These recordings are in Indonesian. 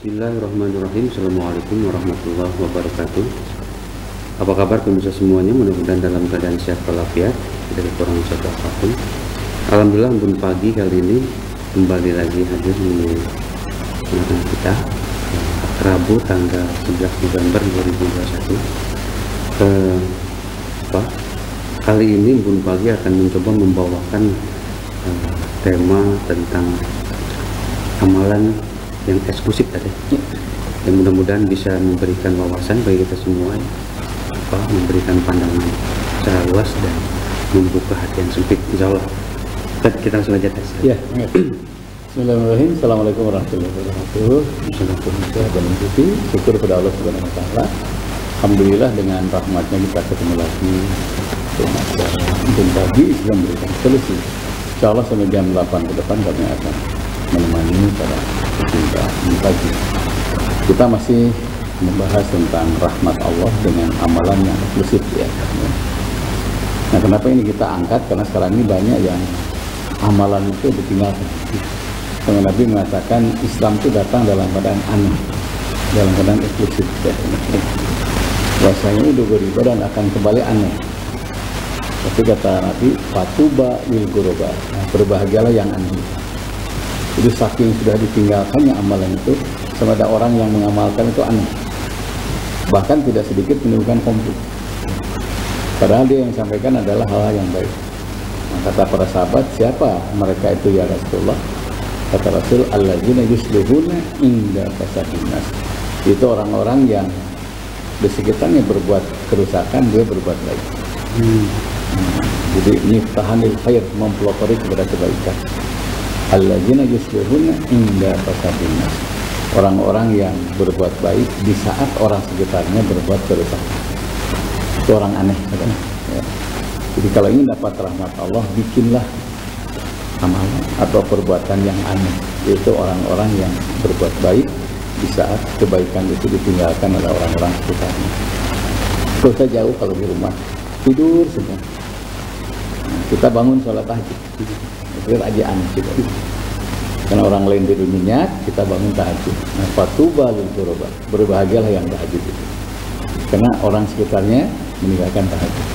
Bismillahirrahmanirrahim. Assalamualaikum warahmatullahi wabarakatuh. Apa kabar pemirsa semuanya? Mudah-mudahan dalam keadaan sehat walafiat, tidak kurang satu apapun. Alhamdulillah, embun pagi kali ini kembali lagi hadir di kita Rabu tanggal 11 November 2021. Kali ini embun pagi akan mencoba membawakan tema tentang amalan yang eksklusif tadi, yang mudah-mudahan bisa memberikan wawasan bagi kita semua, memberikan pandangan secara luas dan membuka hati yang sempit. Insyaallah kita langsung aja tes ya. Bismillahirrahmanirrahim. Assalamualaikum warahmatullahi wabarakatuh. Syukur kepada Allah Subhanahu wa taala. Alhamdulillah dengan rahmatnya kita ketemu lagi untuk pagi Islam memberikan solusi. Insyaallah sampai jam 8 ke depan kami akan menemani para pecinta pagi. Kita masih membahas tentang rahmat Allah dengan amalan yang eksklusif ya. Nah, kenapa ini kita angkat? Karena sekarang ini banyak yang amalan itu ditinggalkan. Karena Nabi mengatakan Islam itu datang dalam keadaan aneh, dalam keadaan eksklusif ya. Rasanya itu beribadah akan kembali aneh. Tapi kata Nabi, fatuba lil ghuraba, berbahagialah yang aneh. Jadi saking sudah ditinggalkannya amalan itu, sama ada orang yang mengamalkan itu aneh. Bahkan tidak sedikit menimbulkan konflik. Padahal dia yang sampaikan adalah hal yang baik. Nah, kata para sahabat, siapa mereka itu ya Rasulullah? Kata Rasul, alladzina yuslihuna inda fasadin nas. Itu orang-orang yang di sekitarnya berbuat kerusakan, dia berbuat baik. Jadi niftahanil khair, mempelopori kepada kebaikan. Alladzina yuslihuna inda fasadin nas. Orang-orang yang berbuat baik di saat orang sekitarnya berbuat kerusakan. Itu orang aneh katanya. Ya. Jadi kalau ingin dapat rahmat Allah, bikinlah amalan atau perbuatan yang aneh, yaitu orang-orang yang berbuat baik di saat kebaikan itu ditinggalkan oleh orang-orang sekitarnya. Tidak usah jauh kalau di rumah, tidur semua. Nah, kita bangun sholat tahajud, itu aja aneh juga. Karena orang lain tidur nyenyak, kita bangun tahajud. Nah, fatuba lil ghuraba, berbahagialah yang tahajud itu. Karena orang sekitarnya meninggalkan tahajud.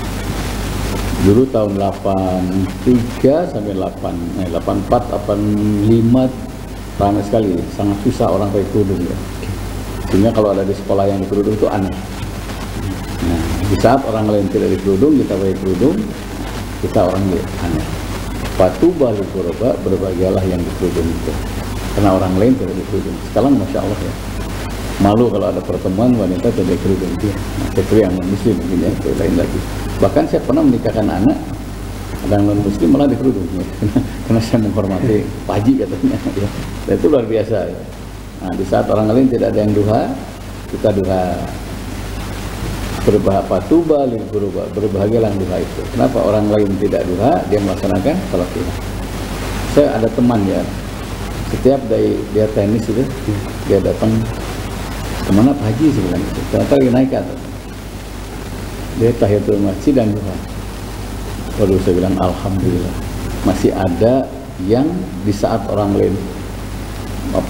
Dulu tahun 83 sampai 84, 85 ramai sekali, sangat susah orang pakai kerudung ya. Sehingga kalau ada di sekolah yang di kerudung itu aneh. Nah, di saat orang lain tidak di kerudung, kita pakai kerudung, kita orang aneh. Fatuba lil ghuraba, berbahagialah yang di kerudung itu. Karena orang lain tidak di kerudung. Sekarang Masya Allah ya, malu kalau ada pertemuan wanita tidak di kerudung dia. Nah, kecuali yang non-muslim mungkin ya, itu lain lagi. Bahkan saya pernah menikahkan anak ada non muslim malah di kerudung ya. Karena saya menghormati paji katanya ya. Dan itu luar biasa ya. Nah, di saat orang lain tidak ada yang duha, kita duha. Fatuba lil ghuraba, berbahagialah yang duha itu. Kenapa orang lain tidak duha, dia melaksanakan salat duha. Saya ada teman ya, setiap dia tenis itu, dia datang kemana Pak Haji sebenarnya itu, ternyata lagi naik ke atas. Dia tahiyatul masjid dan duha. Lalu saya bilang alhamdulillah, masih ada yang di saat orang lain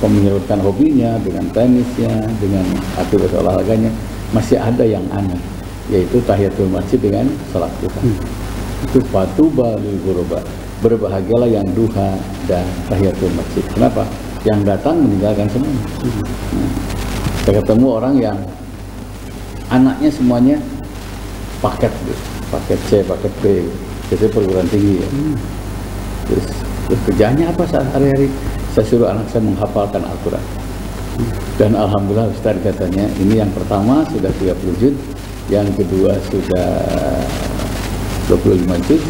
menyalurkan hobinya dengan tenisnya, dengan aktivitas olahraganya, masih ada yang aneh, yaitu tahiyatul masjid dengan salat duha. Itu fatuba lil ghuraba, berbahagialah yang duha dan tahiyatul masjid. Kenapa? Yang datang meninggalkan semua. Nah, saya ketemu orang yang anaknya semuanya paket C, paket B, jadi perguruan tinggi ya. Terus kerjanya apa saat hari-hari? Saya suruh anak saya menghafalkan Al-Quran. Dan alhamdulillah Ustaz katanya, ini yang pertama sudah 30 juz, yang kedua sudah 25 juz,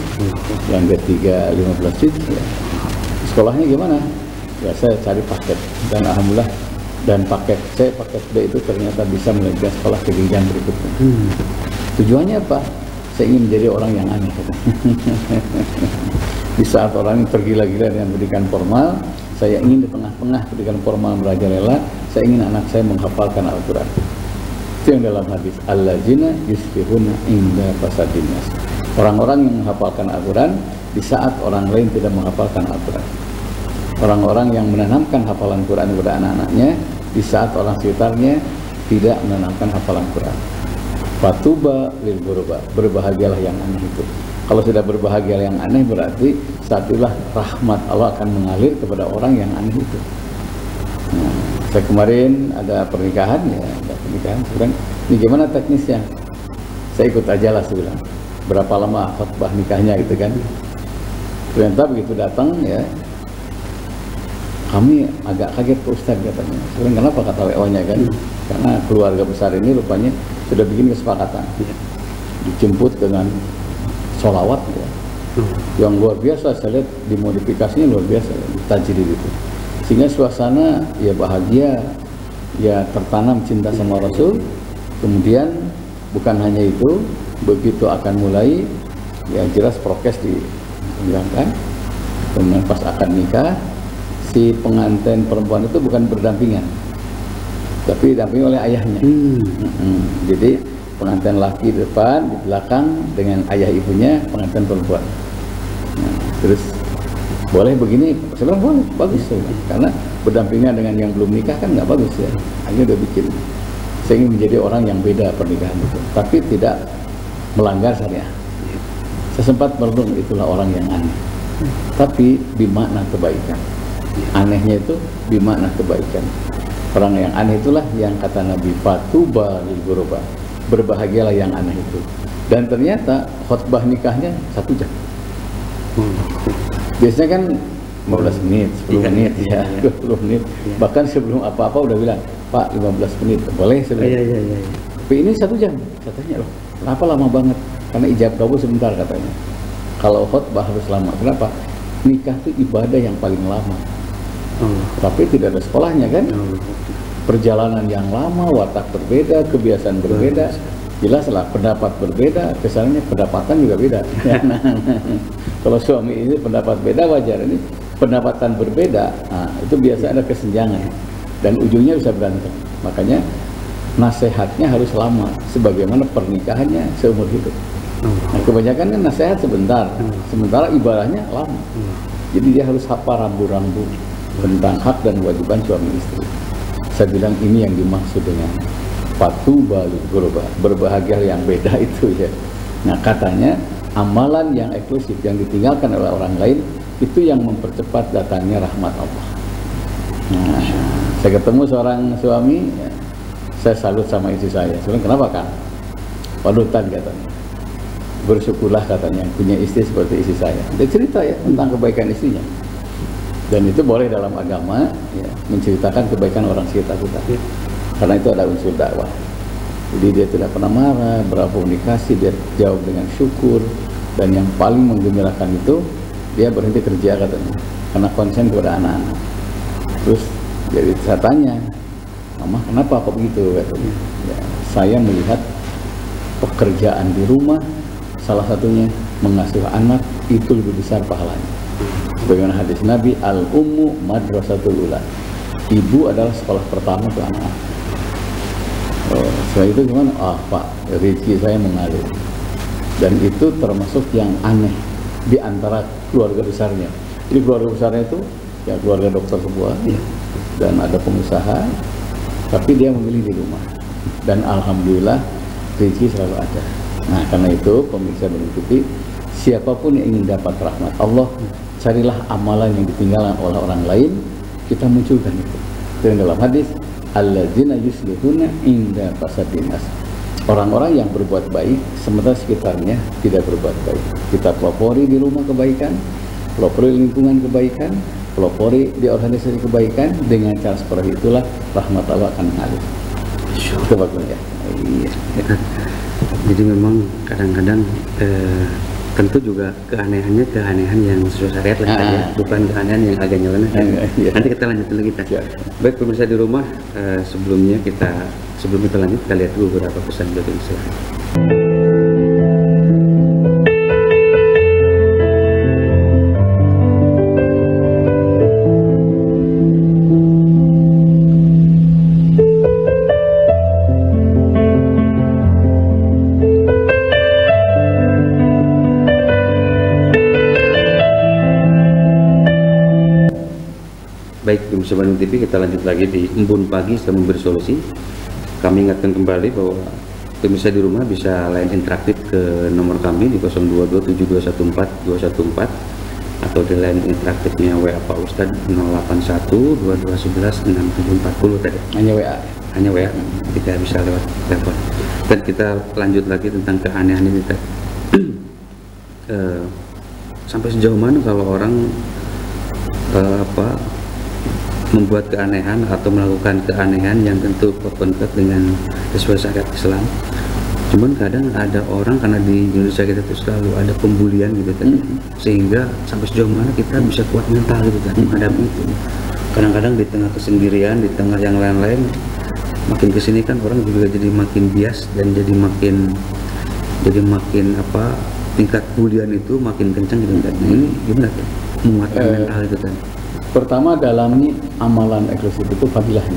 yang ketiga 15 juz ya. Sekolahnya gimana? Ya saya cari paket, dan alhamdulillah, dan paket C, paket B itu ternyata bisa melanjutkan sekolah ke jenjang berikutnya. Tujuannya apa? Saya ingin menjadi orang yang aneh. Di saat orang yang tergila-gila dengan pendidikan formal, saya ingin di tengah-tengah pendidikan formal merajalela, saya ingin anak saya menghafalkan Al-Quran. Itu yang dalam hadis, alladzina yuslihuna inda fasadin nas. Orang-orang yang menghafalkan Al-Quran di saat orang lain tidak menghafalkan Al-Quran. Orang-orang yang menanamkan hafalan Quran kepada anak-anaknya di saat orang sekitarnya tidak menanamkan hafalan Quran. Fatuba lil ghuraba, berbahagialah yang aneh itu. Kalau sudah berbahagia yang aneh berarti saat itulah rahmat Allah akan mengalir kepada orang yang aneh itu. Nah, saya kemarin ada pernikahan ya, sekarang ini gimana teknisnya? Saya ikut aja lah, saya bilang. Berapa lama khutbah nikahnya gitu kan? Ternyata begitu datang ya, kami agak kaget Pak Ustadz katanya. Sekarang kenapa kata WO-nya kan? Karena keluarga besar ini rupanya sudah bikin kesepakatan. Dijemput dengan sholawat ya. Yang luar biasa, saya lihat dimodifikasinya luar biasa, tajrid itu. Sehingga suasana ya bahagia, ya tertanam cinta sama Rasul. Kemudian bukan hanya itu, begitu akan mulai ya jelas prokes dihilangkan. Kemudian pas akan nikah, si pengantin perempuan itu bukan berdampingan, tapi didampingi oleh ayahnya. Jadi pengantin laki di depan, di belakang dengan ayah ibunya pengantin perempuan. Nah, terus boleh begini? Sebenarnya boleh, bagus ya. Karena berdampingan dengan yang belum nikah kan nggak bagus ya. Akhirnya udah bikin. Saya ingin menjadi orang yang beda pernikahan itu, tapi tidak melanggar syariah. Saya sempat merenung, itulah orang yang aneh, tapi bermakna kebaikan. Anehnya itu bermakna kebaikan. Orang yang aneh itulah yang kata Nabi, fatuba lil ghuraba, berbahagialah yang aneh itu. Dan ternyata khutbah nikahnya 1 jam. Biasanya kan 15 menit, 10 menit ya, 20 menit. Bahkan sebelum apa-apa udah bilang, Pak 15 menit, boleh sebenarnya. Tapi ini 1 jam. Katanya loh, kenapa lama banget? Karena ijab kabul sebentar katanya. Kalau khutbah harus lama. Kenapa? Nikah itu ibadah yang paling lama. Tapi tidak ada sekolahnya kan? Perjalanan yang lama, watak berbeda, kebiasaan berbeda. Jelaslah pendapat berbeda, kesannya pendapatan juga beda. Kalau suami ini pendapat beda wajar, ini pendapatan berbeda, nah, itu biasa ada kesenjangan dan ujungnya bisa berantem. Makanya nasihatnya harus lama, sebagaimana pernikahannya seumur hidup. Nah, kebanyakan kan nasihat sebentar, sementara ibadahnya lama. Jadi dia harus hafal rambu-rambu tentang hak dan kewajiban suami istri. Saya bilang ini yang dimaksud dengan fatuba lil ghuraba, berbahagia yang beda itu ya. Nah, katanya amalan yang eksklusif yang ditinggalkan oleh orang lain itu yang mempercepat datangnya rahmat Allah. Nah, saya ketemu seorang suami, ya, saya salut sama istri saya. Sebenarnya kenapa kan? Panutan katanya. Bersyukurlah katanya punya istri seperti istri saya. Dia cerita ya tentang kebaikan istrinya. Dan itu boleh dalam agama ya, menceritakan kebaikan orang sekitar kita. Karena itu ada unsur dakwah. Jadi dia tidak pernah marah, berkomunikasi, dia jawab dengan syukur. Dan yang paling menggembirakan itu dia berhenti kerja katanya, karena konsen kepada anak-anak. Terus jadi saya tanya, Mama kenapa kok begitu katanya? Ya, saya melihat pekerjaan di rumah, salah satunya mengasuh anak itu lebih besar pahalanya. Sebagaimana hadis Nabi, al-ummu madrasatul ula, ibu adalah sekolah pertama untuk anak-anak. Setelah itu gimana? Pak, rezeki saya mengalir. Dan itu termasuk yang aneh di antara keluarga besarnya. Jadi keluarga besarnya itu ya keluarga dokter semua dan ada pengusaha, tapi dia memilih di rumah. Dan alhamdulillah rezeki selalu ada. Nah, karena itu pemirsa mengikuti siapapun yang ingin dapat rahmat Allah, carilah amalan yang ditinggalkan oleh orang lain, kita munculkan itu. Dan dalam hadis, alladzina yuslihuna inda fasadin nas, orang-orang yang berbuat baik sementara sekitarnya tidak berbuat baik. Kita pelopori di rumah kebaikan, pelopori lingkungan kebaikan, pelopori di organisasi kebaikan. Dengan cara seperti itulah rahmat Allah akan mengalir. Itu bagus ya. Iya. Jadi memang kadang-kadang tentu juga keanehan yang sesuai syariat lah ya, bukan keanehan yang agak nyeleneh. Nanti kita lanjut dulu kita. Baik pemirsa di rumah, sebelum kita lanjut, kita lihat dulu beberapa pesan dari Islam. Baik Pemirsa Bandung TV, kita lanjut lagi di Embun Pagi setelah memberi solusi. Kami ingatkan kembali bahwa pemirsa di rumah bisa line interaktif ke nomor kami di 0227214214 atau di line interaktifnya WA Pak Ustadz 08122116740 tadi. Hanya WA. Hanya WA, tidak bisa lewat telepon. Dan kita lanjut lagi tentang keanehan ini tadi. Sampai sejauh mana kalau orang membuat keanehan atau melakukan keanehan yang tentu kontak dengan sesuai syariat Islam. Cuman kadang ada orang, karena di Indonesia kita itu selalu ada pembulian gitu kan, sehingga sampai sejauh mana kita bisa kuat mental gitu kan menghadapi itu. Kadang-kadang di tengah kesendirian, di tengah yang lain-lain, makin kesini kan orang juga jadi makin bias dan jadi makin tingkat bulian itu makin kencang gitu kan. Ini gimana tuh menguatkan mental itu kan? Pertama, dalami amalan eksklusif itu fadilahnya,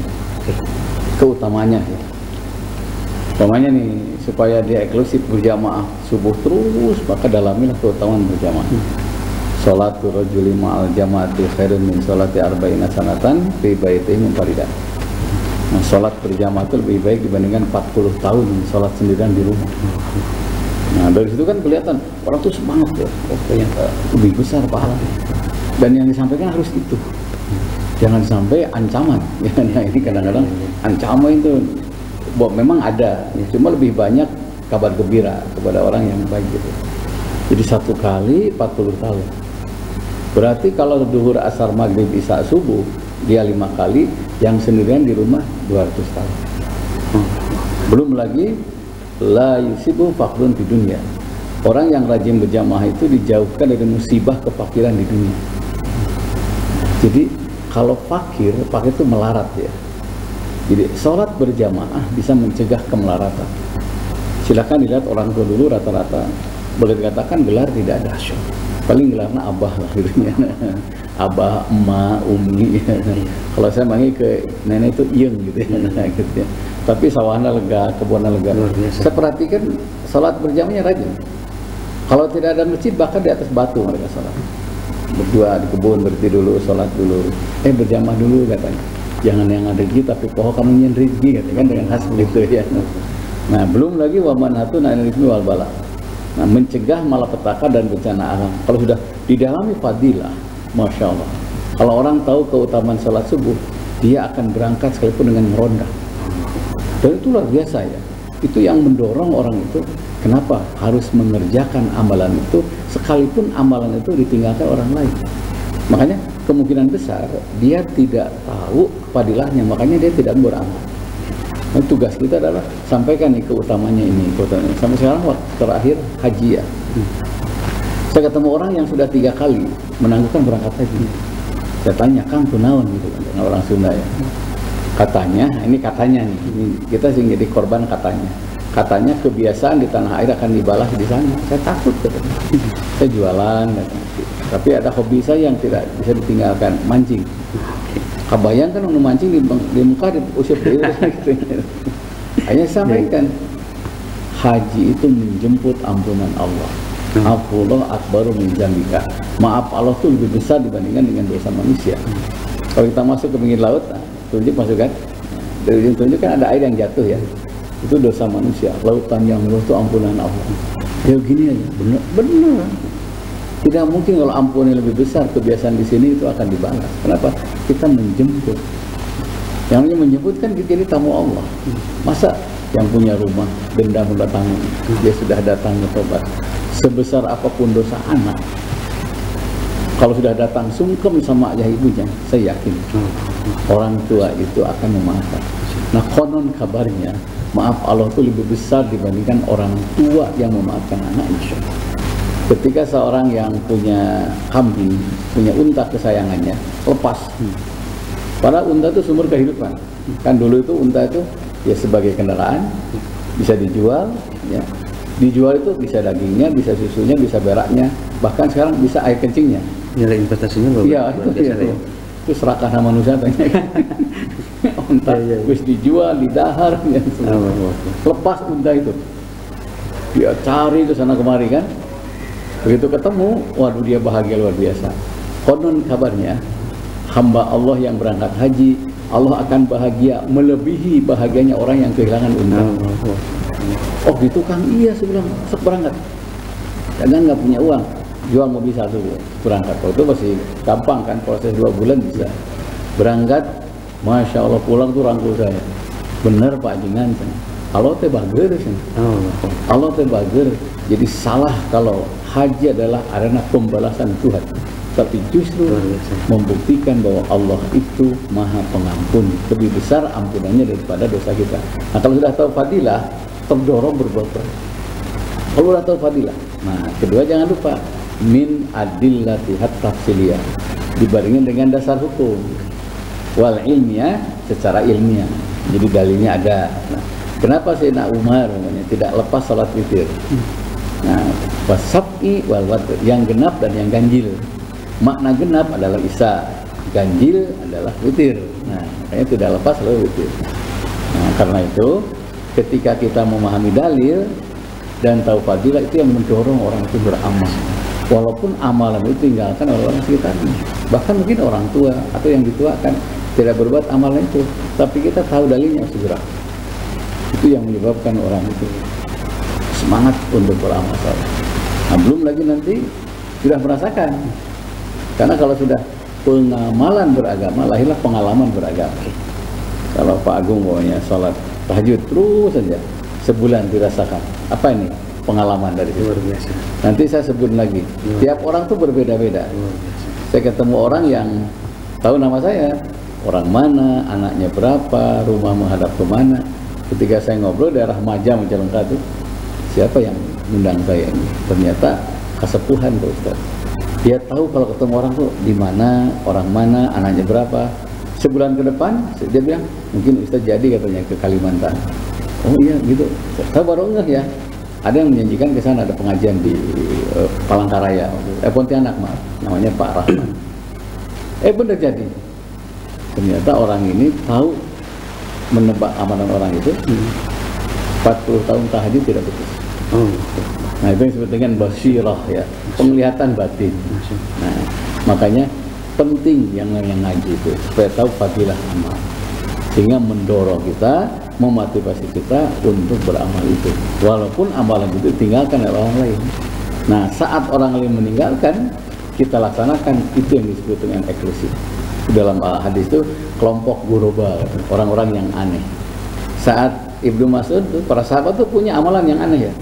keutamanya ya. Utamanya nih, supaya dia eksklusif berjamaah subuh terus, maka dalamilah keutamaan berjamaah. Sholatul rajuli ma'al jama'ati khairun min sholati arba'ina sanatan fi baitihi munfaridan. Nah, sholat berjamaah itu lebih baik dibandingkan 40 tahun sholat sendirian di rumah. Nah, dari situ kan kelihatan orang tuh semangat ya, ternyata lebih besar pahalanya. Dan yang disampaikan harus itu, jangan sampai ancaman. Ya, ini kadang-kadang ancaman itu memang ada, cuma lebih banyak kabar gembira kepada orang yang baik gitu. Jadi 1 kali 40 tahun. Berarti kalau duhur, asar, maghrib, isya, subuh dia 5 kali, yang sendirian di rumah 200 tahun. Belum lagi la yusibu faqrun di dunia. Orang yang rajin berjamaah itu dijauhkan dari musibah kefakiran di dunia. Jadi kalau fakir itu melarat ya. Jadi sholat berjamaah bisa mencegah kemelaratan. Silakan dilihat orang tua dulu rata-rata boleh dikatakan gelar tidak ada, paling gelarnya abah lah gitu ya. Abah, emak, umi. Kalau saya manggil ke nenek itu iyeng gitu ya. Gitu ya. Tapi sawahnya lega, kebunnya lega. Saya perhatikan sholat berjamaahnya rajin. Kalau tidak ada masjid, bahkan di atas batu mereka sholat. Berdua di kebun, berhenti dulu, sholat dulu. Berjamaah dulu katanya. Jangan yang ada rezeki, tapi pohon kamu nyen rezeki katanya kan, dengan khas begitu ya. Nah, belum lagi waman hatun anil wal bala. Nah, mencegah malapetaka dan bencana alam. Kalau sudah didalami fadilah, masya Allah. Kalau orang tahu keutamaan sholat subuh, dia akan berangkat sekalipun dengan meronda. Dan itu luar biasa ya. Itu yang mendorong orang itu, kenapa harus mengerjakan amalan itu sekalipun amalan itu ditinggalkan orang lain. Makanya kemungkinan besar dia tidak tahu fadilahnya, makanya dia tidak beramal. Nah, tugas kita adalah sampaikan nih keutamanya ini, keutamanya. Sampai sekarang waktu terakhir haji ya. Saya ketemu orang yang sudah 3 kali menangguhkan berangkat haji. Saya tanya, Kang kunaon gitu kan, dengan orang Sunda ya. Katanya, ini katanya nih, ini kita sih jadi korban katanya. Katanya kebiasaan di tanah air akan dibalas di sana. Saya takut katanya. Saya jualan katanya. Tapi ada hobi saya yang tidak bisa ditinggalkan, mancing. Kebayang kan mancing di muka di usir gitu. Hanya sampaikan haji itu menjemput ampunan Allah. Afullah akbaru min dzambika. Maaf Allah itu lebih besar dibandingkan dengan dosa manusia. Kalau kita masuk ke pinggir laut, nah, tunjuk masuk kan? Dari ujung tunjuk kan ada air yang jatuh ya. Itu dosa manusia. Lautan yang luas itu ampunan Allah. Ya gini aja, benar. Tidak mungkin kalau ampunnya lebih besar, kebiasaan di sini itu akan dibalas. Kenapa? Kita menjemput. Yang menjemput kan jadi tamu Allah. Masa yang punya rumah denda mendatangi, dia sudah datang ke tobat. Sebesar apapun dosa anak, kalau sudah datang sungkem sama ayah ibunya, saya yakin orang tua itu akan memaafkan. Nah, konon kabarnya maaf Allah itu lebih besar dibandingkan orang tua yang memaafkan anaknya. Ketika seorang yang punya kambing, punya unta kesayangannya, lepas. Padahal unta itu sumber kehidupan. Kan dulu itu unta itu ya sebagai kendaraan, bisa dijual, ya. Dijual itu bisa dagingnya, bisa susunya, bisa beraknya, bahkan sekarang bisa air kencingnya. Nilai investasinya bagus. Iya, itu serakah sama manusia tanya. Unta terus dijual, didahar, ya, lepas unta itu. Dia cari ke sana kemari kan. Begitu ketemu, waduh dia bahagia luar biasa. Konon kabarnya hamba Allah yang berangkat haji, Allah akan bahagia melebihi bahagianya orang yang kehilangan unta. Oh gitu Kang, iya saya bilang, sok berangkat. Jangan nggak punya uang, jual mobil satu berangkat. Kalau itu masih gampang kan, proses 2 bulan bisa. Berangkat, Masya Allah pulang tuh rangkul saya. Bener Pak Jengan, Allah teh bager sih. Allah teh bager. Jadi salah kalau haji adalah arena pembalasan Tuhan. Tapi justru membuktikan bahwa Allah itu Maha Pengampun, lebih besar ampunannya daripada dosa kita. Nah kalau sudah tahu fadilah, terdorong berbuat baik. Kalau sudah tahu fadilah, nah kedua jangan lupa min adillatihat tafsiliyah, dibandingkan dengan dasar hukum wal ilmiah secara ilmiah. Jadi dalilnya ada. Nah, kenapa Sayyidina Umar tidak lepas salat witir? Nah, wasab'i wal watr, yang genap dan yang ganjil. Makna genap adalah isya, ganjil adalah witir. Nah, makanya tidak lepas selalu witir. Nah, karena itu ketika kita memahami dalil dan tahu fadilah, itu yang mendorong orang itu beramal. Walaupun amalan itu tinggalkan oleh orang sekitarnya, bahkan mungkin orang tua atau yang dituakan tidak berbuat amalan itu, tapi kita tahu dalilnya segera. Itu yang menyebabkan orang itu semangat untuk beramal saleh. Nah, belum lagi nanti sudah merasakan. Karena kalau sudah pengamalan beragama, lahirlah pengalaman beragama. Kalau Pak Agung pokoknya sholat tahajud terus saja, sebulan dirasakan. Apa ini? Pengalaman dari luar biasa. Nanti saya sebut lagi. Tiap orang tuh berbeda-beda. Saya ketemu orang yang tahu nama saya, orang mana, anaknya berapa, rumah menghadap kemana. Ketika saya ngobrol daerah Majam Majalengka tuh, siapa yang undang saya ini? Ternyata kesepuhan Pak Ustaz. Dia tahu kalau ketemu orang tuh di mana, orang mana, anaknya berapa. Sebulan ke depan dia bilang mungkin Ustaz jadi katanya ke Kalimantan. Oh iya gitu. Saya baru ngeh ya. Ada yang menjanjikan ke sana, ada pengajian di Palangkaraya, Pontianak maaf, namanya Pak Rahman. Benar jadi. Ternyata orang ini tahu menebak amalan orang itu. 40 tahun tahajud tidak putus. Nah itu yang disebut dengan basirah ya, penglihatan batin. Nah makanya penting yang ngaji itu supaya tahu fadilah amal, sehingga mendorong kita, memotivasi kita untuk beramal itu, walaupun amalan itu tinggalkan oleh orang lain. Nah saat orang lain meninggalkan, kita laksanakan, itu yang disebut dengan eksklusif. Dalam hadis itu kelompok guraba, orang-orang yang aneh. Saat Ibnu Mas'ud, para sahabat tuh punya amalan yang aneh ya.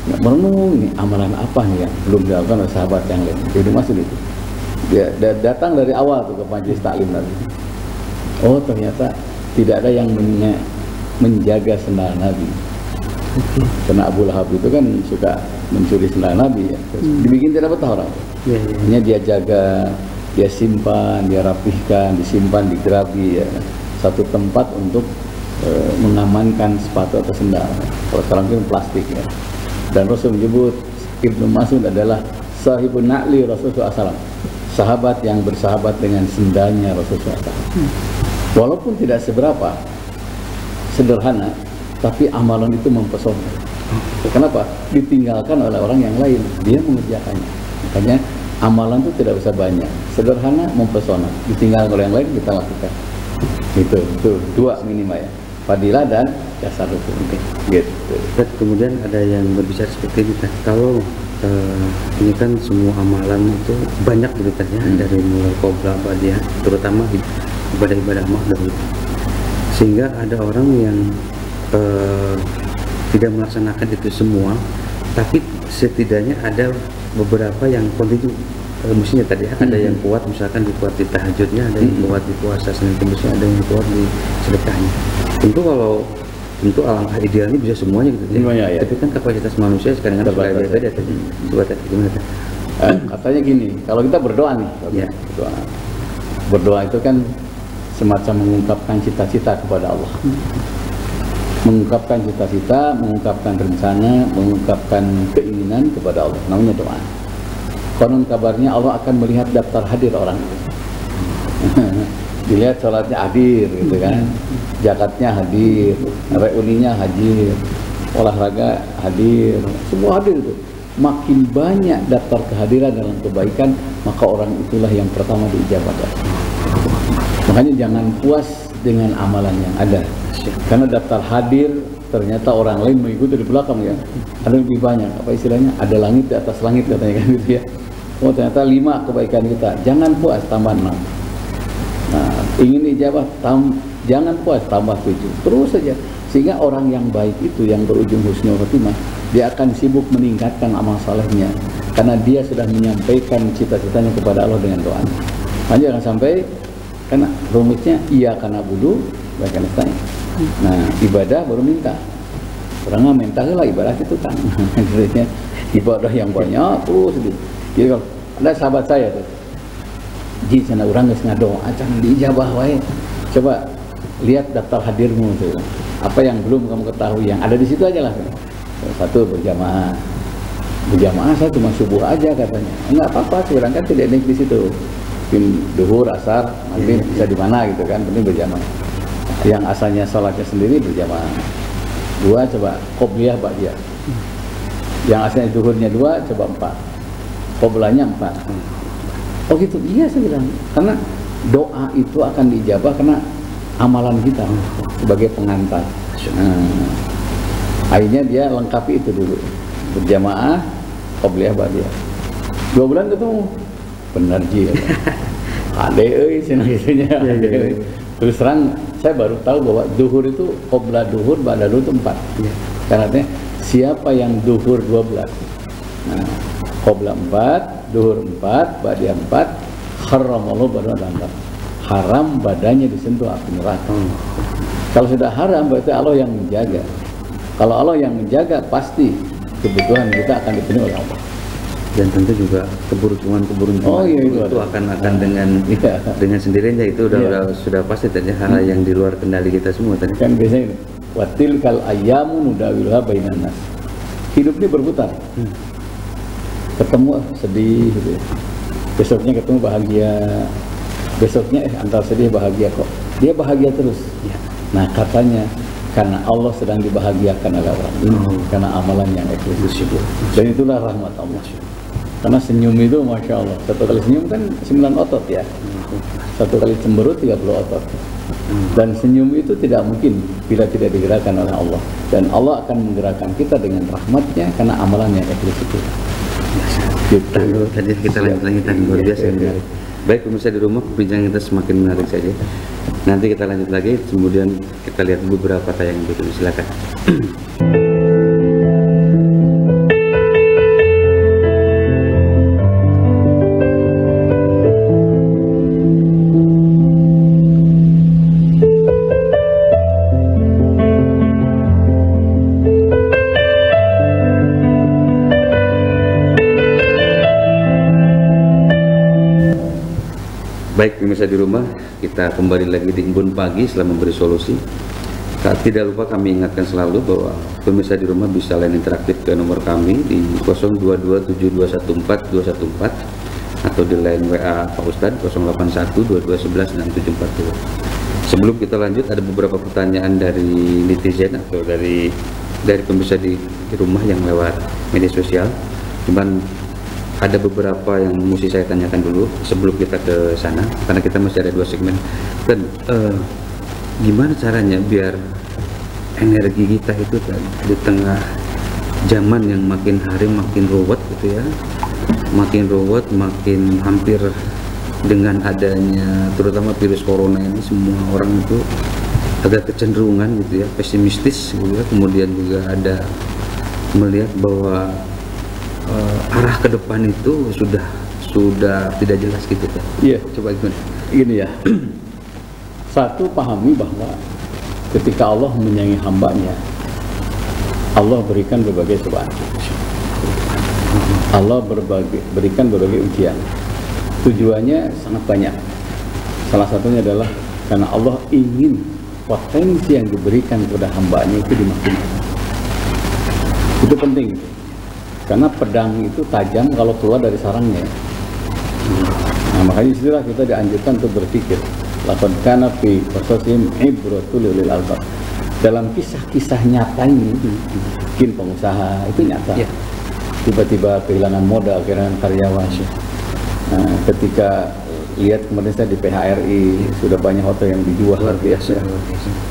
Merenung ini amalan apa nih yang belum dilakukan oleh sahabat yang lain. Ibnu Mas'ud itu dia datang dari awal tuh ke majelis taklim tadi. Oh ternyata tidak ada yang menjaga sendal Nabi. Karena Abu Lahab itu kan suka mencuri sendal Nabi ya. Dibikin tidak betah orang. Hanya dia jaga, dia simpan, dia rapihkan, disimpan di gerabi ya. Satu tempat untuk mengamankan sepatu atau sendal. Kalau sekarang itu plastik ya. Dan Rasul menyebut Ibnu Mas'ud adalah sahibun na'li Rasulullah SAW, sahabat yang bersahabat dengan sendalnya Rasulullah SAW. Walaupun tidak seberapa sederhana, tapi amalan itu mempesona. Kenapa? Ditinggalkan oleh orang yang lain, dia mengerjakannya. Makanya amalan itu tidak usah banyak, sederhana, mempesona, ditinggalkan oleh yang lain, kita lakukan. Itu dua minimal ya, fadilah dan dasar hukum. Gitu. Kemudian ada yang berbicara seperti ini kan, kalau ini kan semua amalan itu banyak beritanya dari mulai qobla badiah, terutama ibadah-ibadah makhluk, sehingga ada orang yang tidak melaksanakan itu semua, tapi setidaknya ada beberapa yang kontinu. Mestinya tadi ada yang kuat, misalkan dikuat di tahajudnya, ada yang kuat di puasa Senin Kemis, ada yang kuat di sedekahnya. Tentu alangkah idealnya bisa semuanya gitu ya. Tapi kan kapasitas manusia sekarang kan berbeda-beda. Coba tadi gimana tadi? Katanya gini, kalau kita berdoa nih, berdoa itu kan semacam mengungkapkan cita-cita kepada Allah. Mengungkapkan cita-cita, mengungkapkan rencana, mengungkapkan keinginan kepada Allah, namanya doa. Konon kabarnya Allah akan melihat daftar hadir orang itu. Dilihat sholatnya hadir gitu kan, zakatnya hadir, reuninya hadir, olahraga hadir, semua hadir itu. Makin banyak daftar kehadiran dalam kebaikan, maka orang itulah yang pertama diijabah. Makanya jangan puas dengan amalan yang ada. Karena daftar hadir ternyata orang lain mengikuti di belakang ya. Ada lebih banyak, apa istilahnya? Ada langit di atas langit katanya kan gitu ya. Oh ternyata 5 kebaikan kita. Jangan puas, tambah 6. Nah, ingin ijabah, jangan puas, tambah 7. Terus saja. Sehingga orang yang baik itu yang berujung husnul khotimah, dia akan sibuk meningkatkan amal salehnya. Karena dia sudah menyampaikan cita-citanya kepada Allah dengan doa. Hanya jangan sampai, karena rumusnya iya karena budu, bahkan nasta'in. Nah, ibadah baru minta. Orang minta lah ibadah itu kan. Ibadah yang banyak terus. Jadi kalau ada sahabat saya tuh, di sana orang geus ngadoa, acan diijabah wae. Coba lihat daftar hadirmu tuh. Apa yang belum kamu ketahui yang ada di situ aja lah. Satu berjamaah. Berjamaah saya cuma subuh aja katanya. Enggak apa-apa, sekarang kan tidak ada di situ. Mungkin duhur, asar, maghrib bisa di mana gitu kan, penting berjamaah. Yang asalnya sholatnya sendiri berjamaah. 2 coba qobliyah ba'diyah. Yang asalnya duhurnya 2 coba 4. Qoblanya 4. Oh gitu, iya saya bilang. Karena doa itu akan diijabah karena amalan kita sebagai pengantar. Akhirnya dia lengkapi itu dulu. Berjamaah, qobliyah ba'diyah. 2 bulan ketemu. Benar ji. Ade euy cenah itunya. Terus terang saya baru tahu bahwa duhur itu qobla duhur, ba'da duhur itu 4. Karena siapa yang duhur 12. Nah, qobla 4, duhur 4, ba'diyah 4, haramallahu badan. Haram badannya disentuh api neraka. Kalau sudah haram berarti Allah yang menjaga. Kalau Allah yang menjaga pasti kebutuhan kita akan dipenuhi oleh Allah. Dan tentu juga keberuntungan itu akan dengan sendirinya itu sudah pasti tadi hal yang di luar kendali kita semua tadi. Kan biasanya watil kal ayyamu nudawiluha bainan nas. Hidup ini berputar. Ketemu sedih gitu. Besoknya ketemu bahagia. Besoknya antara sedih bahagia kok. Dia bahagia terus. Nah, katanya karena Allah sedang dibahagiakan oleh orang ini karena amalan yang eksklusif. Dan itulah rahmat Allah. Karena senyum itu Masya Allah, satu kali senyum kan 9 otot ya, satu kali cemberut 30 otot. Dan senyum itu tidak mungkin bila tidak digerakkan oleh Allah. Dan Allah akan menggerakkan kita dengan rahmatnya karena amalan yang eksklusif. Tadi kita lanjutkan luar biasa. Baik pemirsa di rumah, perbincangan kita semakin menarik saja. Nanti kita lanjut lagi, kemudian kita lihat beberapa tayangan berikut. Silakan. Baik pemirsa di rumah, kita kembali lagi di Embun Pagi setelah memberi solusi. Tidak lupa kami ingatkan selalu bahwa pemirsa di rumah bisa line interaktif ke nomor kami di 0227214214 atau di line WA Pak Ustadz 081221164740. Sebelum kita lanjut, ada beberapa pertanyaan dari netizen atau dari pemirsa di rumah yang lewat media sosial. Cuman ada beberapa yang mesti saya tanyakan dulu sebelum kita ke sana, karena kita masih ada 2 segmen. Dan gimana caranya biar energi kita itu di tengah zaman yang makin hari makin ruwet gitu ya, makin ruwet, makin hampir dengan adanya terutama virus corona ini, semua orang itu agak kecenderungan gitu ya, pesimistis gitu ya. Kemudian juga ada melihat bahwa arah ke depan itu sudah tidak jelas gitu kan. Iya, coba gimana? Gini ya. Satu, pahami bahwa ketika Allah menyayangi hambanya, Allah berikan berbagai cobaan. Allah berikan berbagai ujian. Tujuannya sangat banyak. Salah satunya adalah karena Allah ingin potensi yang diberikan kepada hambanya itu dimaksimalkan. Itu penting. Karena pedang itu tajam kalau keluar dari sarangnya. Nah, makanya disitulah kita dianjurkan untuk berpikir. Laqad kana fi qasasihim ibratul lil albab. Dalam kisah-kisah nyata ini, mungkin pengusaha itu nyata. Tiba-tiba kehilangan modal, kehilangan karyawan. Nah, ketika lihat kemarin saya di PHRI sudah banyak hotel yang dijual Luar biasa.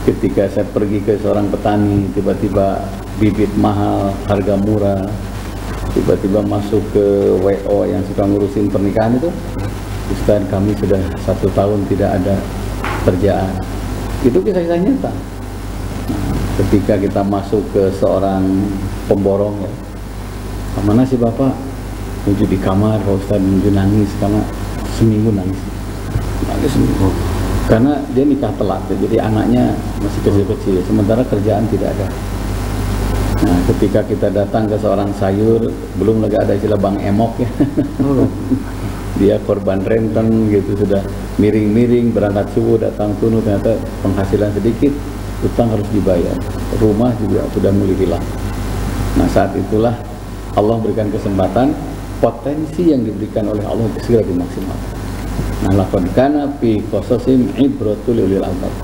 ketika saya pergi ke seorang petani, tiba-tiba bibit mahal, harga murah, tiba-tiba masuk ke WO yang suka ngurusin pernikahan itu, Ustaz kami sudah 1 tahun tidak ada kerjaan. Itu kisah-kisah nyata. Nah, ketika kita masuk ke seorang pemborong ya, kemana sih Bapak? Menuju di kamar, Pak Ustaz menuju nangis karena seminggu nangis seminggu. Karena dia nikah telat, jadi anaknya masih kecil-kecil, sementara kerjaan tidak ada. Nah, ketika kita datang ke seorang sayur, belum lagi ada istilah Bang Emok ya. Dia korban renten gitu, sudah miring-miring, berangkat subuh, datang tunu, ternyata penghasilan sedikit, utang harus dibayar, rumah juga sudah mulai hilang. Nah, saat itulah Allah berikan kesempatan, potensi yang diberikan oleh Allah itu segera dimaksimalkan. Nah, laqad kana fi qasasim ibratul lil albab.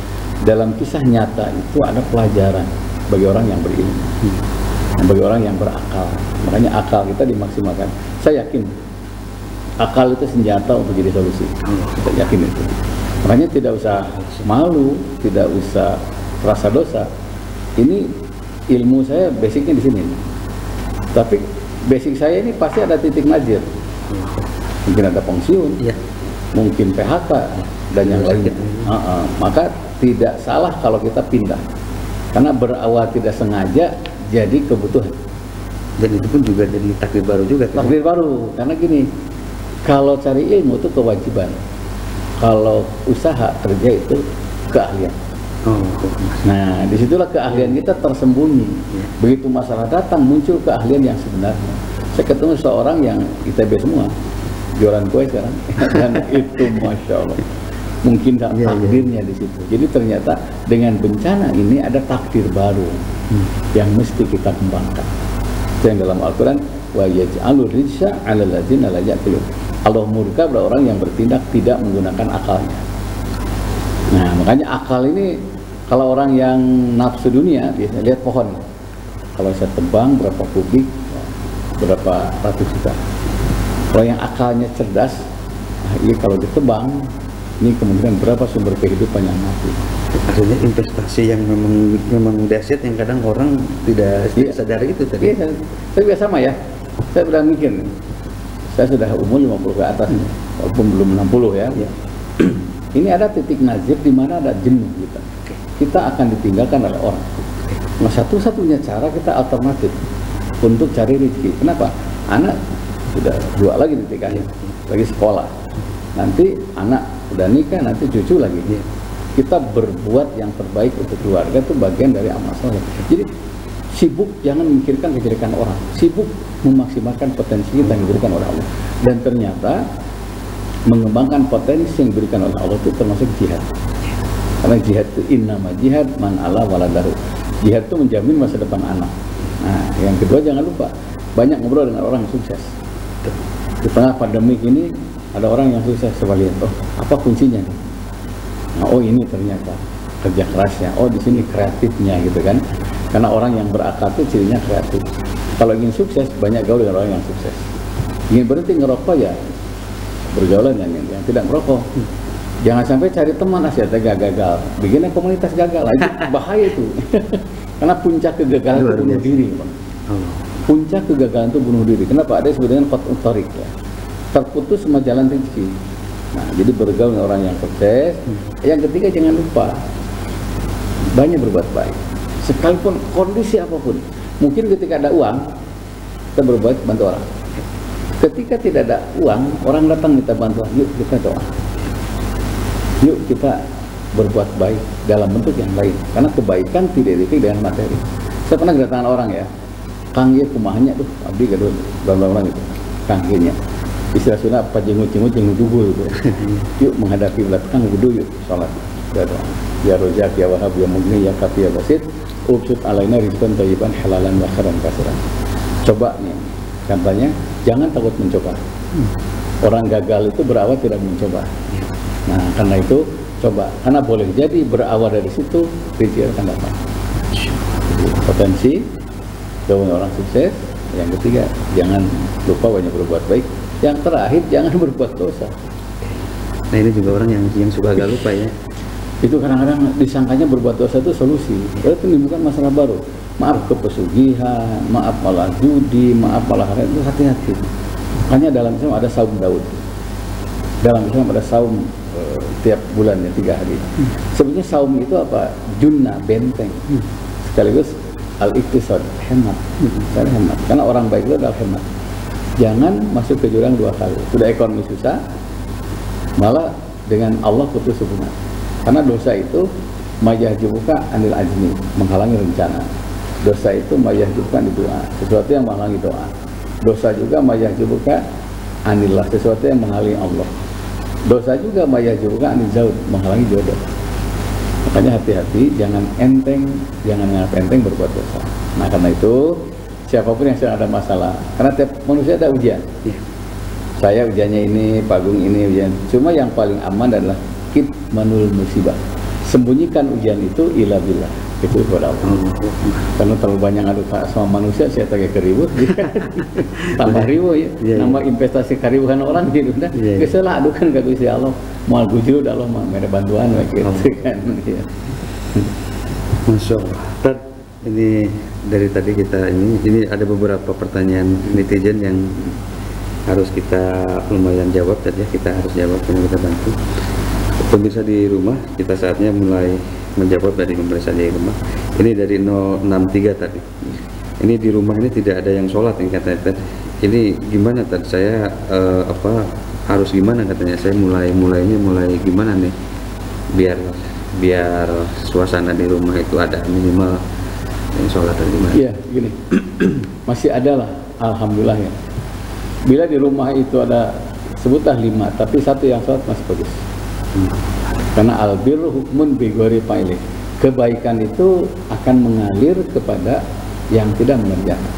Dalam kisah nyata itu ada pelajaran bagi orang yang berilmu, bagi orang yang berakal. Makanya akal kita dimaksimalkan. Saya yakin akal itu senjata untuk jadi solusi. Kita yakin itu. Makanya tidak usah malu, tidak usah rasa dosa. Ini ilmu saya basicnya di sini. Tapi basic saya ini pasti ada titik najir. Mungkin ada pensiun, mungkin PHK dan yang lainnya. Maka tidak salah kalau kita pindah. Karena berawal tidak sengaja jadi kebutuhan. Dan itu pun juga jadi takdir baru juga. Takdir baru, karena gini, kalau cari ilmu itu kewajiban. Kalau usaha kerja itu keahlian. Nah, disitulah keahlian kita tersembunyi. Begitu masalah datang, muncul keahlian yang sebenarnya. Saya ketemu seorang yang ITB semua, jualan kue sekarang, dan itu masya Allah, mungkin takdirnya di situ. Jadi ternyata dengan bencana ini ada takdir baru yang mesti kita kembangkan. Yang dalam Al-Quran, wa yaj'alur rijsa 'alal ladzina la ya'qilun. Allah murka pada orang yang bertindak tidak menggunakan akalnya. Nah, makanya akal ini, kalau orang yang nafsu dunia biasanya lihat pohon. Kalau saya tebang berapa kubik, berapa ratus juta. Kalau yang akalnya cerdas, ini kalau ditebang, ini kemungkinan berapa sumber kehidupan yang mati. Artinya investasi yang memang dahsyat yang kadang orang tidak sadari itu tadi. Iya, saya biasa sama ya. Saya sudah mikir, saya sudah umur 50 ke atas, walaupun belum 60 ya. Ini ada titik nazir di mana ada jenuh kita. Kita akan ditinggalkan oleh orang. Nah, satu-satunya cara kita alternatif untuk cari rezeki. Kenapa? Anak sudah 2 lagi ditikahin, lagi sekolah. Nanti anak udah nikah, nanti cucu lagi. Kita berbuat yang terbaik untuk keluarga itu bagian dari amal soleh. Jadi sibuk jangan memikirkan kejelekan orang, sibuk memaksimalkan potensi kita yang diberikan oleh Allah. Dan ternyata mengembangkan potensi yang diberikan oleh Allah itu termasuk jihad. Karena jihad itu innama jihad man ala waladahu. Jihad itu menjamin masa depan anak. Nah, yang kedua jangan lupa banyak ngobrol dengan orang yang sukses. Di tengah pandemi ini ada orang yang sukses, coba lihat, oh apa kuncinya nih? Nah, oh ini ternyata kerja kerasnya, oh di sini kreatifnya gitu kan. Karena orang yang berakal itu cirinya kreatif. Kalau ingin sukses banyak gaul dengan orang yang sukses. Ingin berhenti ngerokok ya bergaulan dengan yang tidak merokok. Jangan sampai cari teman asyiknya gagal, bikin komunitas gagal, itu bahaya itu. Karena puncak kegagalan itu bunuh diri, Pak. Puncak kegagalan itu bunuh diri. Kenapa? Ada sebenarnya qat'ut thariq ya. Terputus semua jalan rezeki. Nah, jadi bergaul dengan orang yang sukses. Yang ketiga jangan lupa banyak berbuat baik. Sekalipun kondisi apapun. Mungkin ketika ada uang kita berbuat bantu orang. Ketika tidak ada uang, orang datang minta bantuan, yuk kita doa. Yuk kita berbuat baik dalam bentuk yang lain. Karena kebaikan tidak identik dengan materi. Saya pernah kedatangan orang ya, Kang ye kumahnya tuh, abdi gaduh orang itu, Kang ye nya. Istilah Sunda apa jengut-jengut dugul gitu. Yuk menghadapi belakang wudu yuk salat. Ya doa. Ya Rozak ya Wahab ya Mughni ya Kafi ya Basit. Ubsut alaina rizqan thayyiban halalan wa khairan katsiran. Coba nih, katanya jangan takut mencoba. Orang gagal itu berawal tidak mencoba. Nah, karena itu coba, karena boleh jadi berawal dari situ rezeki akan datang. Potensi dengan orang sukses. Yang ketiga, jangan lupa banyak berbuat baik. Yang terakhir, jangan berbuat dosa. Nah ini juga orang yang suka agak lupa ya. Itu kadang-kadang disangkanya berbuat dosa itu solusi, itu menimbulkan masalah baru. Maaf kepesugihan, maaf malah judi, maaf malah itu, hati-hati. Makanya dalam Islam ada saum Daud. Dalam Islam ada saum tiap bulannya 3 hari. Sebenarnya saum itu apa? Junnah, benteng. Sekaligus al-iqtisad, hemat. Saya hemat. Karena orang baik itu adalah hemat. Jangan masuk ke jurang 2 kali. Sudah ekonomi susah, malah dengan Allah putus hubungan. Karena dosa itu mayahjubuka anil ajmi, menghalangi rencana. Dosa itu mayahjubuka di doa, sesuatu yang menghalangi doa. Dosa juga mayahjubuka anillah, sesuatu yang menghalangi Allah. Dosa juga mayahjubuka anil zaud, menghalangi jodoh. Makanya hati-hati, jangan anggap enteng berbuat dosa. Nah karena itu siapapun yang sedang ada masalah, karena tiap manusia ada ujian. Saya ujiannya ini, Pak Agung ini ujian. Cuma yang paling aman adalah kitmanul musibah. Sembunyikan ujian itu ila billah, itu kepada Allah. Karena terlalu banyak adu sama manusia, saya tak keribut. Tambah ribu ya, nambah investasi keribuan orang gitu. Nah, kesalah adukan ke Gusti Allah. Mau gujud Allah mah ada bantuan gitu kan. Masya Allah. Ini dari tadi kita ini ada beberapa pertanyaan netizen yang harus kita lumayan jawab tadi ya, kita harus jawab dan kita bantu. Pemirsa di rumah, kita saatnya mulai menjawab dari pemirsa di rumah. Ini dari 063 tadi. Ini di rumah ini tidak ada yang sholat yang katanya. Ini gimana tadi saya harus gimana katanya? Saya mulai gimana nih biar suasana di rumah itu ada minimal yang sholat dan gimana? Iya, gini. Masih ada lah, alhamdulillah ya. Bila di rumah itu ada sebutlah 5, tapi 1 yang sholat masih bagus. Karena albirru hukmun bi ghairi fa'ilih. Kebaikan itu akan mengalir kepada yang tidak mengerjakan.